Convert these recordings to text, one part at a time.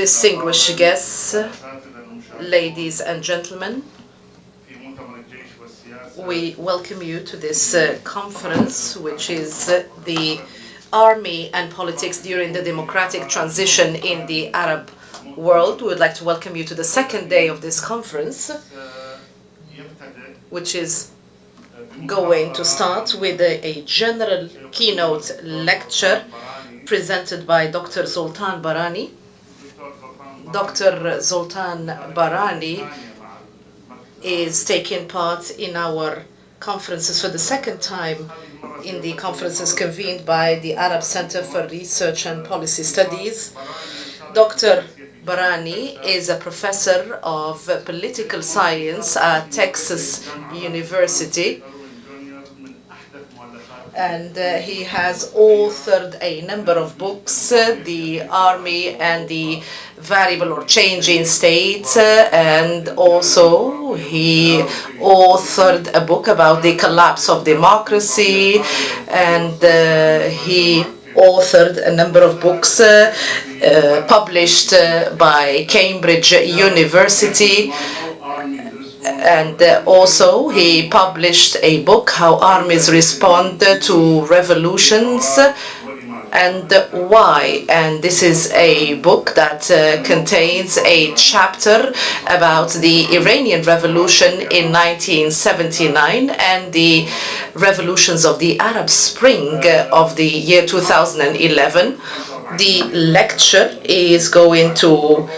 distinguished guests, ladies and gentlemen, we welcome you to this conference, which is the Army and Politics during the Democratic Transition in the Arab World. We would like to welcome you to the second day of this conference, which is going to start with a general keynote lecture presented by Dr. Zoltan Barani. Dr. Zoltan Barani is taking part in our conferences for the second time in the conferences convened by the Arab Center for Research and Policy Studies. Dr. Barani is a professor of political science at Texas University, and he has authored a number of books, The Army and the Variable or Changing State, and also he authored a book about the collapse of democracy, and he authored a number of books published by Cambridge University. And also he published a book, How Armies Respond to Revolutions and Why. And this is a book that contains a chapter about the Iranian Revolution in 1979 and the revolutions of the Arab Spring of the year 2011. The lecture is going to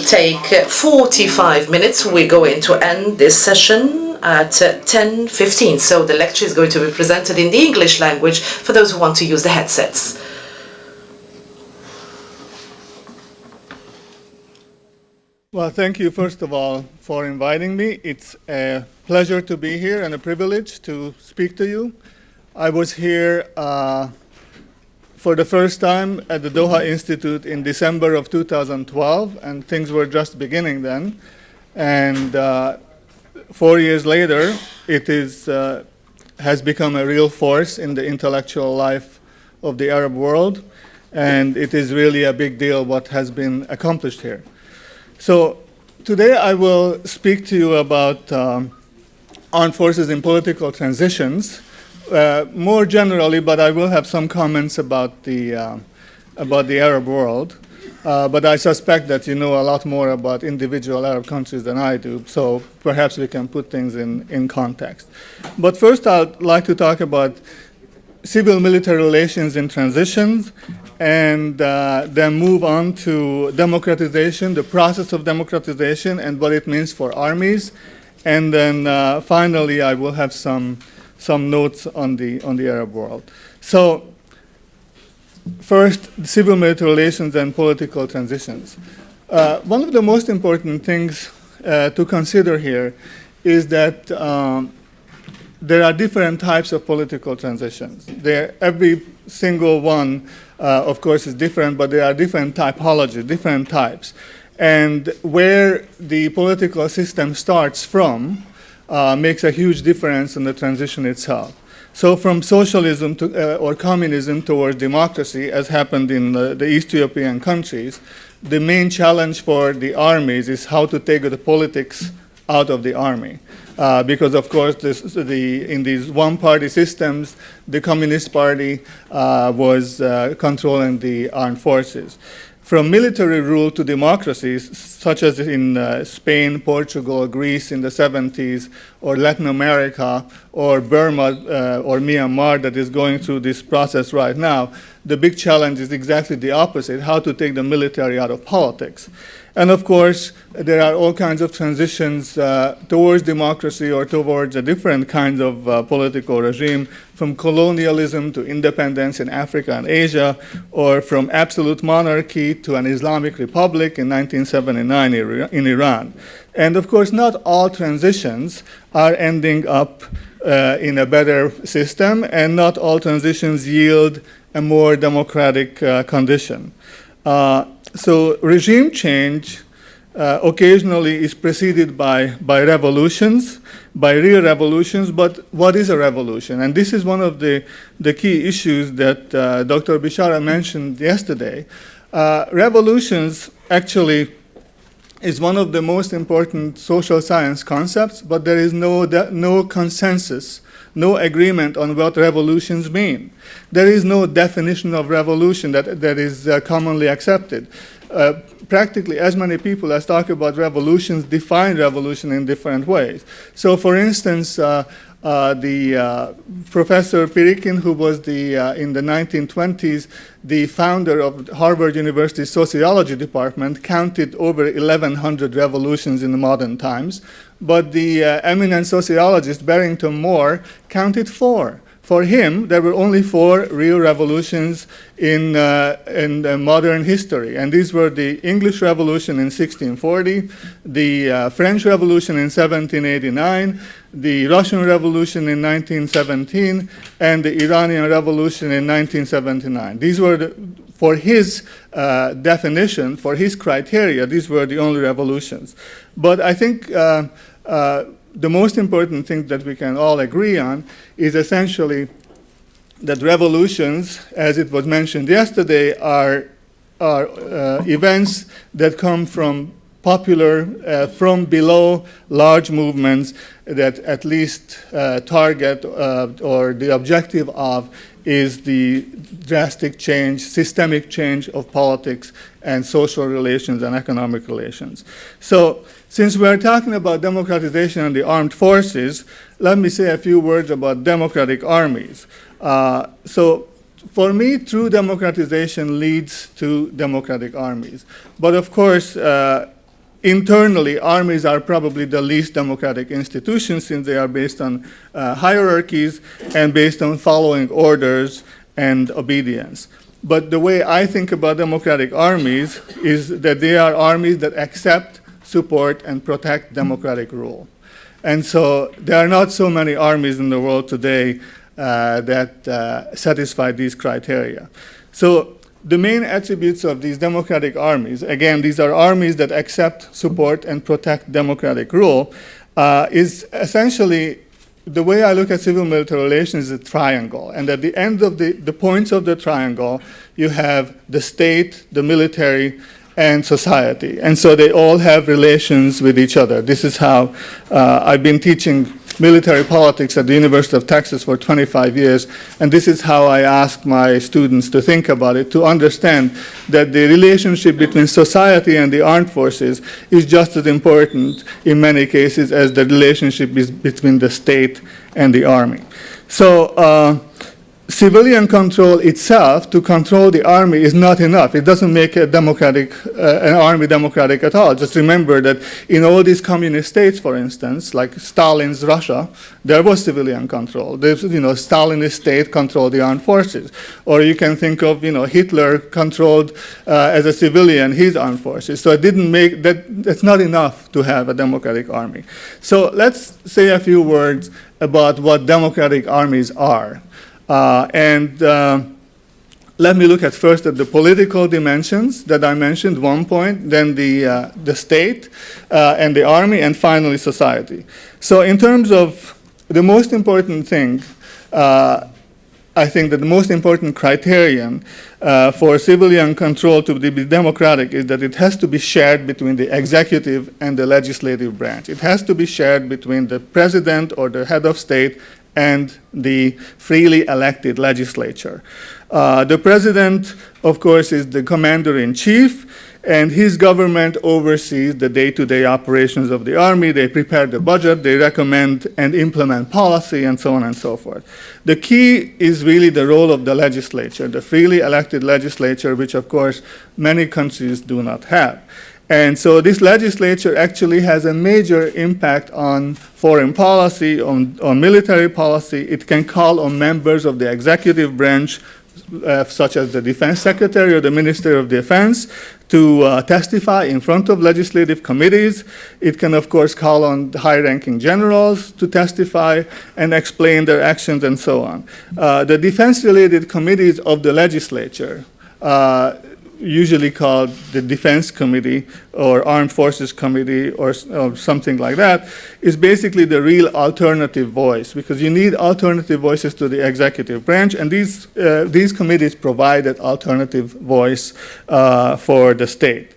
take 45 minutes. We're going to end this session at 10:15. So the lecture is going to be presented in the English language for those who want to use the headsets. Well, thank you, first of all, for inviting me. It's a pleasure to be here and a privilege to speak to you. I was here for the first time at the Doha Institute in December of 2012, and things were just beginning then. And 4 years later, it has become a real force in the intellectual life of the Arab world, and it is really a big deal what has been accomplished here. So today I will speak to you about armed forces in political transitions, more generally, but I will have some comments about the Arab world. But I suspect that you know a lot more about individual Arab countries than I do, so perhaps we can put things in context. But first I'd like to talk about civil-military relations in transitions, and then move on to democratization, the process of democratization, and what it means for armies. And then finally I will have some notes on the Arab world. So first, civil-military relations and political transitions. One of the most important things to consider here is that there are different types of political transitions. Every single one, of course, is different, but there are different typologies, different types. And where the political system starts from makes a huge difference in the transition itself. So from socialism or communism towards democracy, as happened in the East European countries, the main challenge for the armies is how to take the politics out of the army. Because, of course, in these one-party systems, the Communist Party was controlling the armed forces. From military rule to democracies, such as in Spain, Portugal, Greece in the 70s, or Latin America, or Burma, or Myanmar that is going through this process right now, the big challenge is exactly the opposite, how to take the military out of politics. And of course, there are all kinds of transitions towards democracy or towards a different kind of political regime, from colonialism to independence in Africa and Asia, or from absolute monarchy to an Islamic republic in 1979 in Iran. And of course, not all transitions are ending up in a better system, and not all transitions yield a more democratic condition. So regime change occasionally is preceded by revolutions, by real revolutions, but what is a revolution? And this is one of the key issues that Dr. Bishara mentioned yesterday. Revolutions actually is one of the most important social science concepts, but there is no consensus, no agreement on what revolutions mean. There is no definition of revolution that is commonly accepted. Practically as many people as talk about revolutions define revolution in different ways. So for instance, Professor Pirikin, who was in the 1920s the founder of Harvard University's sociology department, counted over 1,100 revolutions in the modern times. But the eminent sociologist Barrington Moore counted 4. For him, there were only 4 real revolutions in modern history, and these were the English Revolution in 1640, the French Revolution in 1789, the Russian Revolution in 1917, and the Iranian Revolution in 1979. These were, for his definition, for his criteria, these were the only revolutions. But I think the most important thing that we can all agree on is essentially that revolutions, as it was mentioned yesterday, are events that come from from below large movements that at least target or the objective of is the drastic change, systemic change of politics and social relations and economic relations. So since we're talking about democratization and the armed forces, let me say a few words about democratic armies. So for me, true democratization leads to democratic armies. But of course, internally, armies are probably the least democratic institutions since they are based on hierarchies and based on following orders and obedience. But the way I think about democratic armies is that they are armies that accept, support, and protect democratic rule. And so there are not so many armies in the world today that satisfy these criteria. So the main attributes of these democratic armies, again, these are armies that accept, support, and protect democratic rule, is essentially the way I look at civil-military relations is a triangle. And at the end of the points of the triangle, you have the state, the military, and society. And so they all have relations with each other. This is how I've been teaching military politics at the University of Texas for 25 years, and this is how I ask my students to think about it, to understand that the relationship between society and the armed forces is just as important in many cases as the relationship between the state and the army. So civilian control itself, to control the army, is not enough. It doesn't make an army democratic at all. Just remember that in all these communist states, for instance, like Stalin's Russia, there was civilian control. There's, Stalinist state controlled the armed forces. Or you can think of, Hitler controlled as a civilian his armed forces. So it didn't make that's not enough to have a democratic army. So let's say a few words about what democratic armies are. Let me look first at the political dimensions that I mentioned, one point, then the state and the army, and finally society. So in terms of the most important thing, I think that the most important criterion for civilian control to be democratic is that it has to be shared between the executive and the legislative branch. It has to be shared between the president or the head of state and the freely elected legislature. The president, of course, is the commander-in-chief, and his government oversees the day-to-day operations of the army. They prepare the budget, they recommend and implement policy, and so on and so forth. The key is really the role of the legislature, the freely elected legislature, which, of course, many countries do not have. And so this legislature actually has a major impact on foreign policy, on military policy. It can call on members of the executive branch, such as the defense secretary or the minister of defense, to testify in front of legislative committees. It can, of course, call on high-ranking generals to testify and explain their actions and so on. The defense-related committees of the legislature usually called the Defense Committee or Armed Forces Committee or something like that, is basically the real alternative voice, because you need alternative voices to the executive branch, and these committees provide that alternative voice for the state.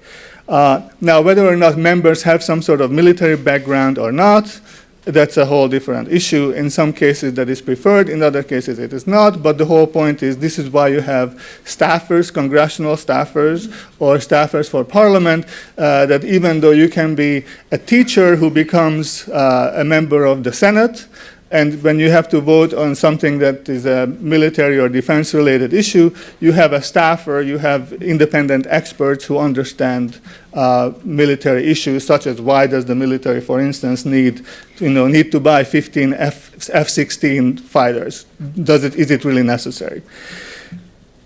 Now, whether or not members have some sort of military background or not, that's a whole different issue. In some cases that is preferred, in other cases it is not, but the whole point is this is why you have staffers, congressional staffers, or staffers for parliament, that even though you can be a teacher who becomes a member of the Senate, and when you have to vote on something that is a military or defense-related issue, you have a staffer, you have independent experts who understand military issues, such as why does the military, for instance, need to buy 15 F-16 fighters? Is it really necessary?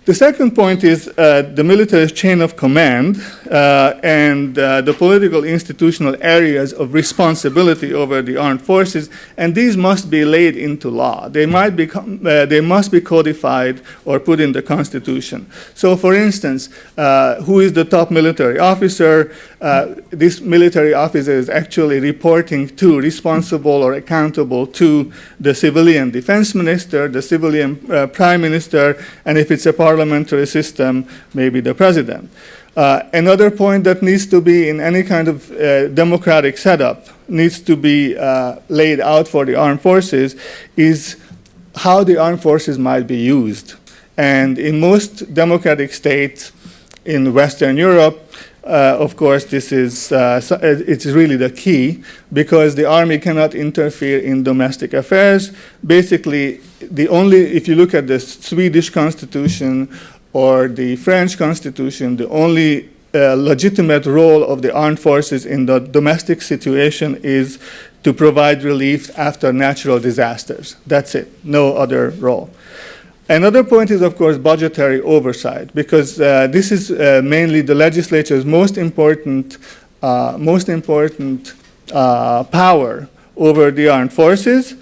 The second point is the military's chain of command and the political institutional areas of responsibility over the armed forces, and these must be laid into law. They must be codified or put in the Constitution. So, for instance, who is the top military officer? This military officer is actually reporting to, responsible or accountable to the civilian defense minister, the civilian prime minister, and if it's a parliamentary system, maybe the president. Another point that needs to be in any kind of democratic setup, needs to be laid out for the armed forces, is how the armed forces might be used. And in most democratic states in Western Europe, of course, this is it's really the key, because the army cannot interfere in domestic affairs. Basically, if you look at the Swedish constitution or the French constitution, the only legitimate role of the armed forces in the domestic situation is to provide relief after natural disasters. That's it, no other role. Another point is, of course, budgetary oversight, because this is mainly the legislature's most important power over the armed forces.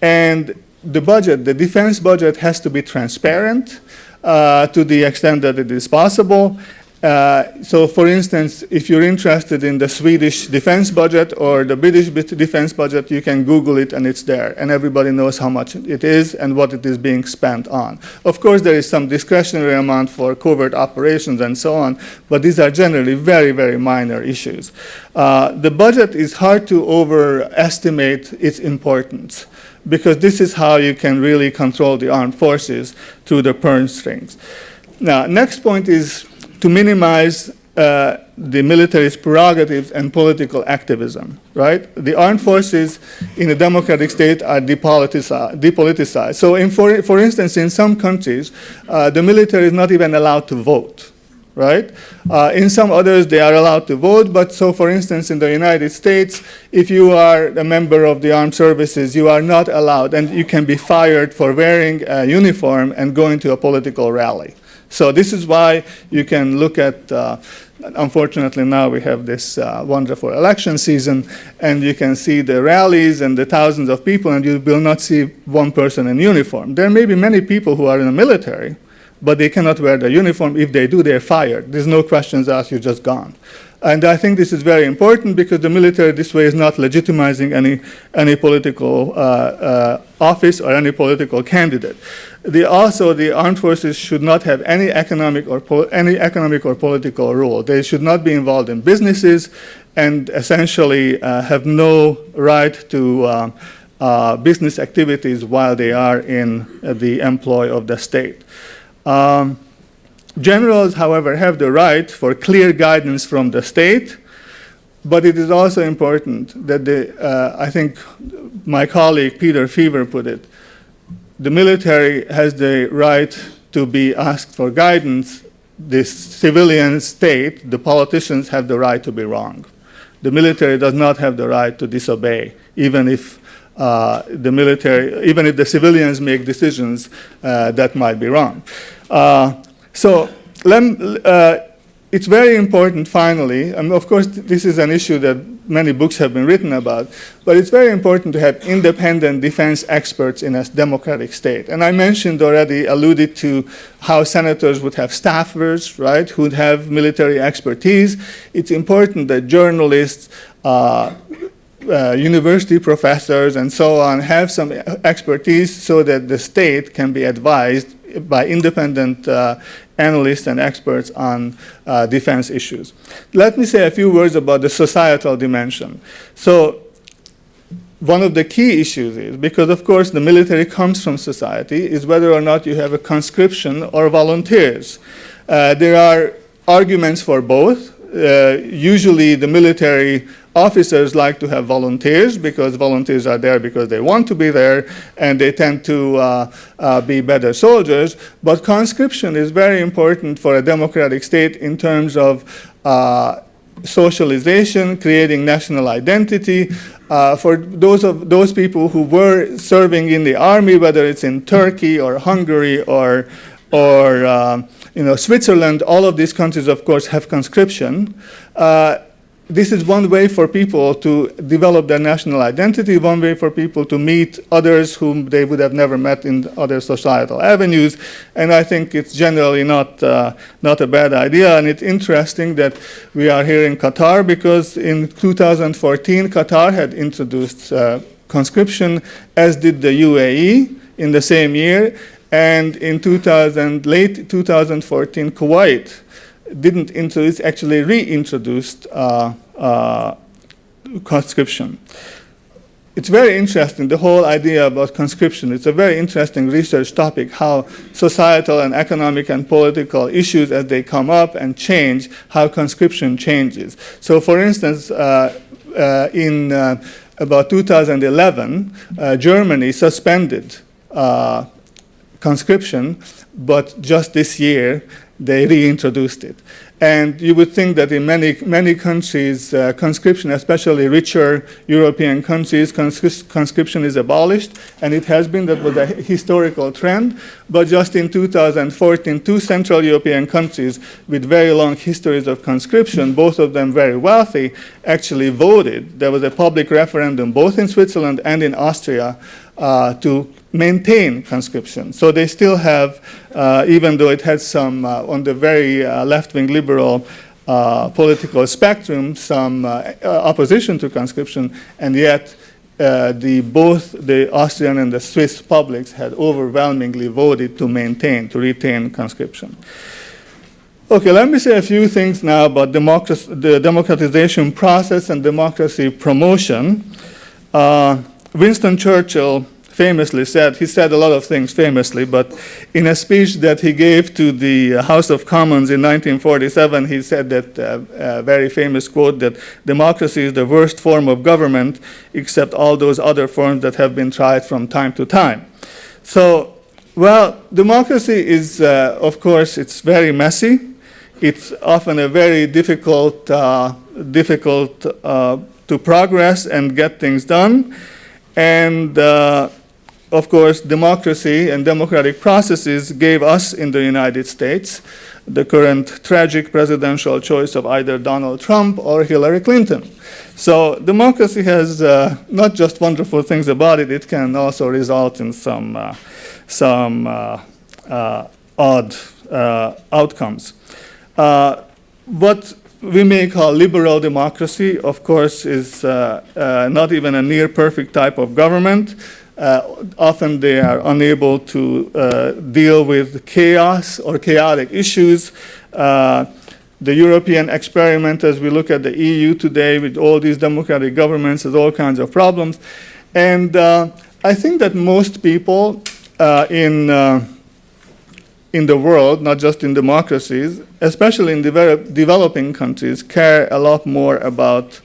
And the budget, the defense budget, has to be transparent to the extent that it is possible. So, for instance, if you're interested in the Swedish defense budget or the British defense budget, you can Google it and it's there, and everybody knows how much it is and what it is being spent on. Of course, there is some discretionary amount for covert operations and so on, but these are generally very, very minor issues. The budget is hard to overestimate its importance, because this is how you can really control the armed forces through the purse strings. Now, next point is to minimize the military's prerogatives and political activism, right? The armed forces in a democratic state are depoliticized. So, for instance, in some countries, the military is not even allowed to vote, right? In some others, they are allowed to vote, but so, for instance, in the United States, if you are a member of the armed services, you are not allowed, and you can be fired for wearing a uniform and going to a political rally. So this is why you can look at, unfortunately now we have this wonderful election season, and you can see the rallies and the thousands of people, and you will not see one person in uniform. There may be many people who are in the military, but they cannot wear the uniform. If they do, they're fired. There's no questions asked, you're just gone. And I think this is very important, because the military this way is not legitimizing any political office or any political candidate. Also, the armed forces should not have any economic or political role. They should not be involved in businesses, and essentially have no right to business activities while they are in the employ of the state. Generals, however, have the right for clear guidance from the state, but it is also important that I think my colleague Peter Fever put it, the military has the right to be asked for guidance. The civilian state, the politicians, have the right to be wrong. The military does not have the right to disobey, even if the civilians make decisions that might be wrong. So it's very important, finally, and of course this is an issue that many books have been written about, but it's very important to have independent defense experts in a democratic state. And I mentioned already, alluded to how senators would have staffers, right, who would have military expertise. It's important that journalists, university professors and so on have some expertise so that the state can be advised by independent analysts and experts on defense issues. Let me say a few words about the societal dimension. So one of the key issues is, because of course the military comes from society, is whether or not you have a conscription or volunteers. There are arguments for both. Usually the military officers like to have volunteers because volunteers are there because they want to be there and they tend to be better soldiers. But conscription is very important for a democratic state in terms of socialization, creating national identity. For those people who were serving in the army, whether it's in Turkey or Hungary or Switzerland, all of these countries, of course, have conscription. This is one way for people to develop their national identity, one way for people to meet others whom they would have never met in other societal avenues. And I think it's generally not a bad idea. And it's interesting that we are here in Qatar because in 2014, Qatar had introduced conscription, as did the UAE in the same year. And in late 2014, Kuwait didn't introduce, actually reintroduced conscription. It's very interesting, the whole idea about conscription. It's a very interesting research topic, how societal and economic and political issues as they come up and change, how conscription changes. So for instance, in about 2011, Germany suspended conscription, but just this year they reintroduced it. And you would think that in many countries, conscription, especially richer European countries, conscription is abolished, and it has been. That was a historical trend. But just in 2014, two Central European countries with very long histories of conscription, both of them very wealthy, actually voted. There was a public referendum both in Switzerland and in Austria to maintain conscription. So they still have, even though it had some, on the very left-wing liberal political spectrum, some opposition to conscription, and yet both the Austrian and the Swiss publics had overwhelmingly voted to retain conscription. Okay, let me say a few things now about the democratization process and democracy promotion. Winston Churchill famously said, he said a lot of things famously, but in a speech that he gave to the House of Commons in 1947, he said that very famous quote that democracy is the worst form of government except all those other forms that have been tried from time to time. So, well, democracy is, of course, it's very messy. It's often a very difficult to progress and get things done. And of course, democracy and democratic processes gave us in the United States the current tragic presidential choice of either Donald Trump or Hillary Clinton. So democracy has not just wonderful things about it, it can also result in some odd outcomes. What we may call liberal democracy, of course, is not even a near perfect type of government. Often they are unable to deal with chaos or chaotic issues. The European experiment, as we look at the EU today with all these democratic governments, has all kinds of problems. And I think that most people in the world, not just in democracies, especially in developing countries, care a lot more about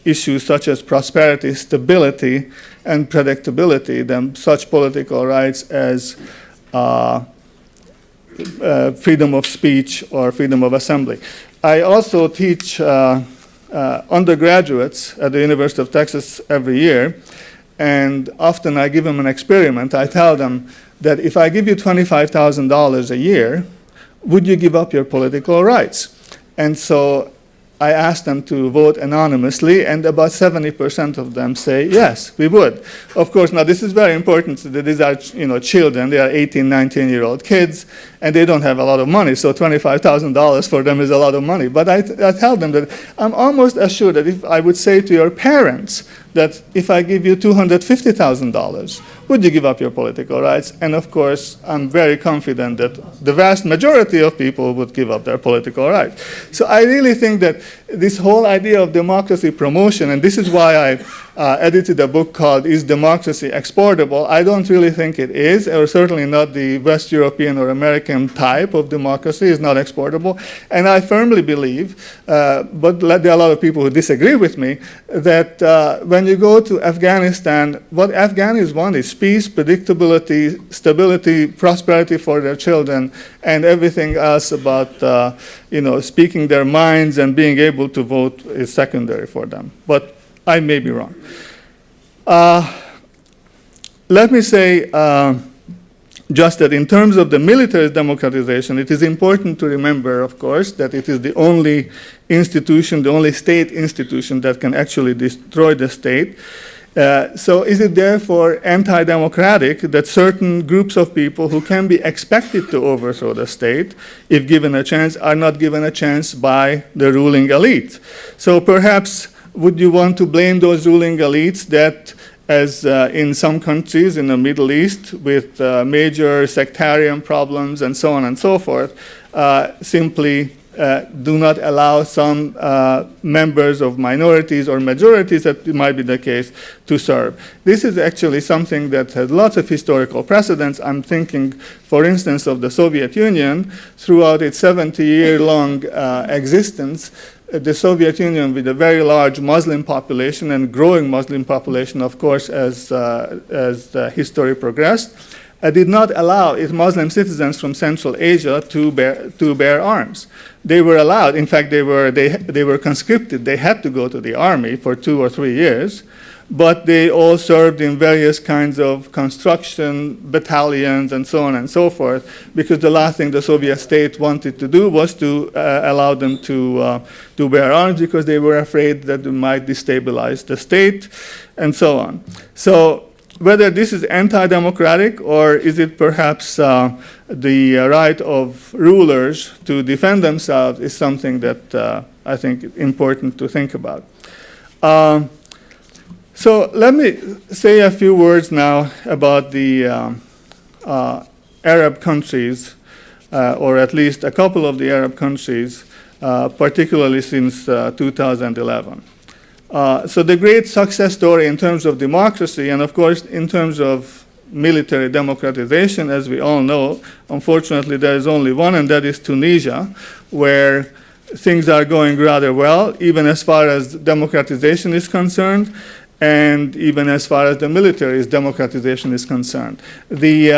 issues such as prosperity, stability, and predictability than such political rights as freedom of speech or freedom of assembly. I also teach undergraduates at the University of Texas every year, and often I give them an experiment. I tell them that if I give you $25,000 a year, would you give up your political rights? And so I asked them to vote anonymously, and about 70% of them say, yes, we would. Of course, now this is very important. So these are children. They are 18, 19-year-old kids, and they don't have a lot of money. So $25,000 for them is a lot of money. But I tell them that I'm almost assured that if I would say to your parents that if I give you $250,000, would you give up your political rights? And of course, I'm very confident that the vast majority of people would give up their political rights. So I really think that this whole idea of democracy promotion, and this is why I edited a book called Is Democracy Exportable? I don't really think it is, or certainly not the West European or American type of democracy is not exportable. And I firmly believe, but there are a lot of people who disagree with me, that when you go to Afghanistan, what Afghans want is peace, predictability, stability, prosperity for their children, and everything else about speaking their minds and being able to vote is secondary for them. But I may be wrong. Let me say just that in terms of the military democratization, it is important to remember, of course, that it is the only institution, the only state institution that can actually destroy the state. So is it therefore anti-democratic that certain groups of people who can be expected to overthrow the state, if given a chance, are not given a chance by the ruling elite? So perhaps would you want to blame those ruling elites that, as in some countries in the Middle East with major sectarian problems and so on and so forth, simply do not allow some members of minorities or majorities, that might be the case, to serve? This is actually something that has lots of historical precedents. I'm thinking, for instance, of the Soviet Union. Throughout its 70-year-long existence, the Soviet Union, with a very large Muslim population and growing Muslim population, of course, as history progressed, did not allow its Muslim citizens from Central Asia to bear arms. They were allowed. In fact, they were conscripted. They had to go to the army for 2 or 3 years, but they all served in various kinds of construction battalions and so on and so forth, because the last thing the Soviet state wanted to do was to allow them to bear arms, because they were afraid that it might destabilize the state and so on. So whether this is anti-democratic or is it perhaps the right of rulers to defend themselves is something that I think is important to think about. So let me say a few words now about the Arab countries, or at least a couple of the Arab countries, particularly since 2011. So the great success story in terms of democracy, and of course in terms of military democratization, as we all know, unfortunately there is only one, and that is Tunisia, where things are going rather well, even as far as democratization is concerned, and even as far as the military democratization is concerned. The